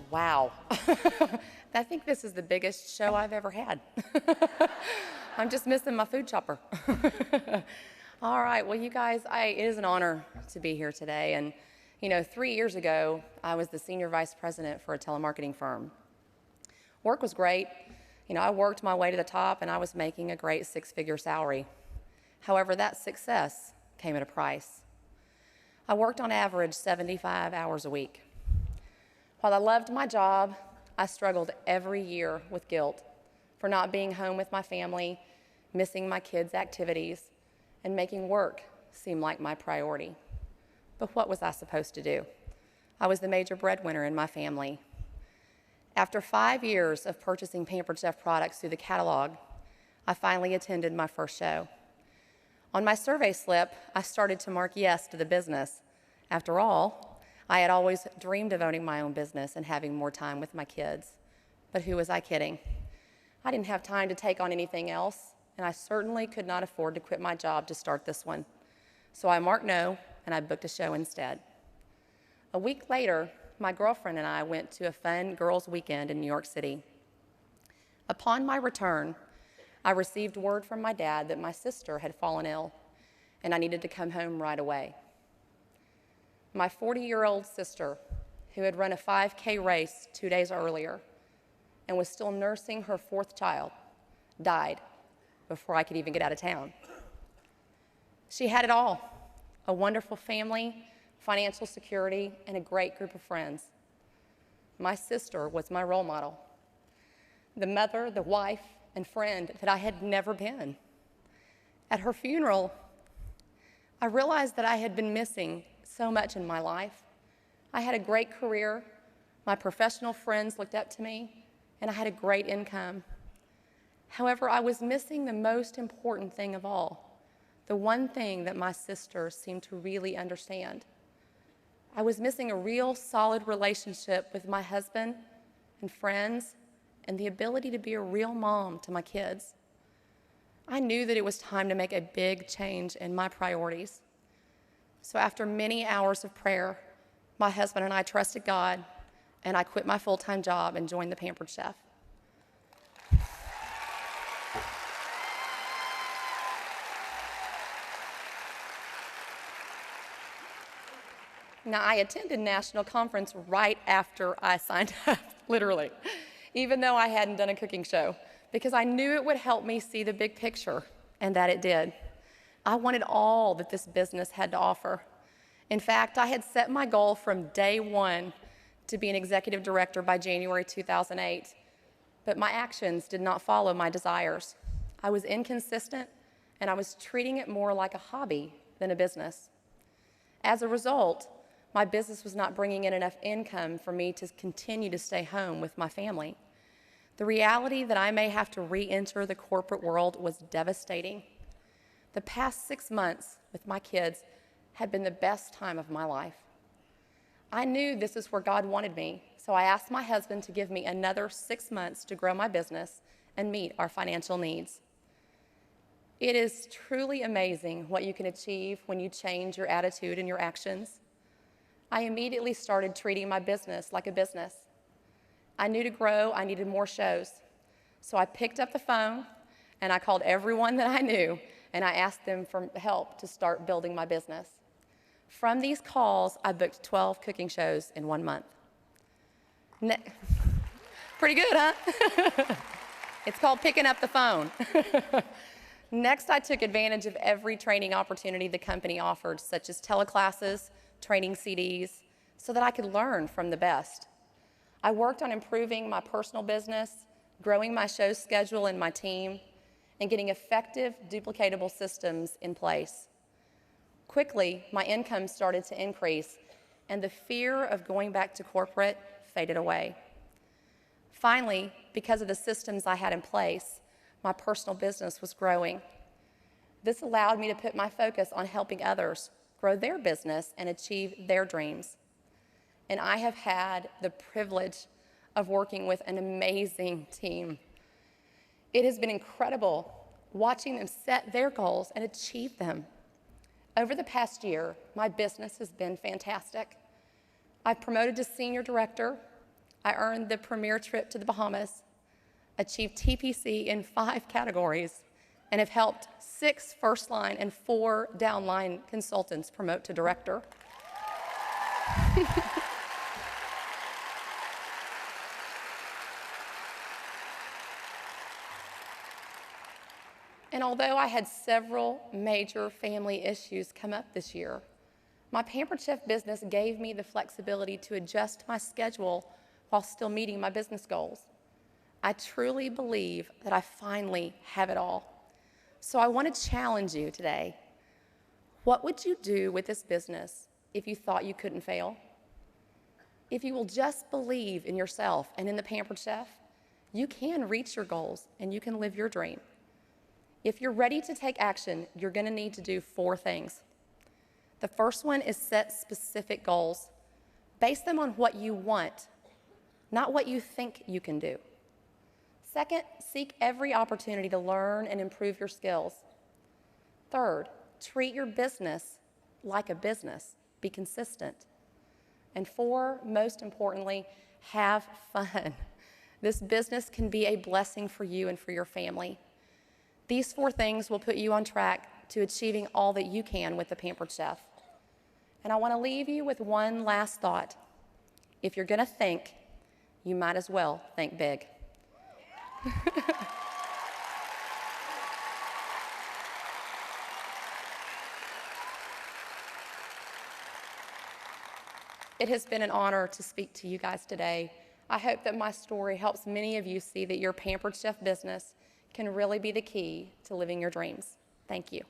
Wow. I think this is the biggest show I've ever had. I'm just missing my food chopper. All right, well, you guys, it is an honor to be here today. And, 3 years ago, I was the senior vice president for a telemarketing firm. Work was great. I worked my way to the top, and I was making a great six-figure salary. However, that success came at a price. I worked on average 75 hours a week. While I loved my job, I struggled every year with guilt for not being home with my family, missing my kids' activities, and making work seem like my priority. But what was I supposed to do? I was the major breadwinner in my family. After 5 years of purchasing Pampered Chef products through the catalog, I finally attended my first show. On my survey slip, I started to mark yes to the business. After all, I had always dreamed of owning my own business and having more time with my kids. But who was I kidding? I didn't have time to take on anything else, and I certainly could not afford to quit my job to start this one. So I marked no, and I booked a show instead. A week later, my girlfriend and I went to a fun girls' weekend in New York City. Upon my return, I received word from my dad that my sister had fallen ill, and I needed to come home right away. My 40-year-old sister, who had run a 5K race 2 days earlier and was still nursing her fourth child, died before I could even get out of town. She had it all: a wonderful family, financial security, and a great group of friends. My sister was my role model, the mother, the wife, and friend that I had never been. At her funeral, I realized that I had been missing so much in my life. I had a great career, my professional friends looked up to me, and I had a great income. However, I was missing the most important thing of all, the one thing that my sister seemed to really understand. I was missing a real solid relationship with my husband and friends and the ability to be a real mom to my kids. I knew that it was time to make a big change in my priorities. So after many hours of prayer, my husband and I trusted God, and I quit my full-time job and joined the Pampered Chef. Now, I attended National Conference right after I signed up, literally, even though I hadn't done a cooking show, because I knew it would help me see the big picture, and that it did. I wanted all that this business had to offer. In fact, I had set my goal from day one to be an executive director by January 2008, but my actions did not follow my desires. I was inconsistent, and I was treating it more like a hobby than a business. As a result, my business was not bringing in enough income for me to continue to stay home with my family. The reality that I may have to re-enter the corporate world was devastating. The past 6 months with my kids had been the best time of my life. I knew this is where God wanted me, so I asked my husband to give me another 6 months to grow my business and meet our financial needs. It is truly amazing what you can achieve when you change your attitude and your actions. I immediately started treating my business like a business. I knew to grow, I needed more shows. So I picked up the phone and I called everyone that I knew and I asked them for help to start building my business. From these calls, I booked 12 cooking shows in 1 month. Pretty good, huh? It's called picking up the phone. Next, I took advantage of every training opportunity the company offered, such as teleclasses, training CDs, so that I could learn from the best. I worked on improving my personal business, growing my show schedule and my team, and getting effective, duplicatable systems in place. Quickly, my income started to increase, and the fear of going back to corporate faded away. Finally, because of the systems I had in place, my personal business was growing. This allowed me to put my focus on helping others grow their business and achieve their dreams. And I have had the privilege of working with an amazing team. It has been incredible watching them set their goals and achieve them. Over the past year, my business has been fantastic. I've promoted to senior director, I earned the premier trip to the Bahamas, achieved TPC in 5 categories, and have helped 6 first-line and 4 downline consultants promote to director. And although I had several major family issues come up this year, my Pampered Chef business gave me the flexibility to adjust my schedule while still meeting my business goals. I truly believe that I finally have it all. So I want to challenge you today. What would you do with this business if you thought you couldn't fail? If you will just believe in yourself and in the Pampered Chef, you can reach your goals and you can live your dream. If you're ready to take action, you're going to need to do 4 things. The first one is set specific goals. Base them on what you want, not what you think you can do. Second, seek every opportunity to learn and improve your skills. Third, treat your business like a business. Be consistent. And 4, most importantly, have fun. This business can be a blessing for you and for your family. These 4 things will put you on track to achieving all that you can with the Pampered Chef. And I want to leave you with one last thought. If you're going to think, you might as well think big. It has been an honor to speak to you guys today. I hope that my story helps many of you see that your Pampered Chef business can really be the key to living your dreams. Thank you.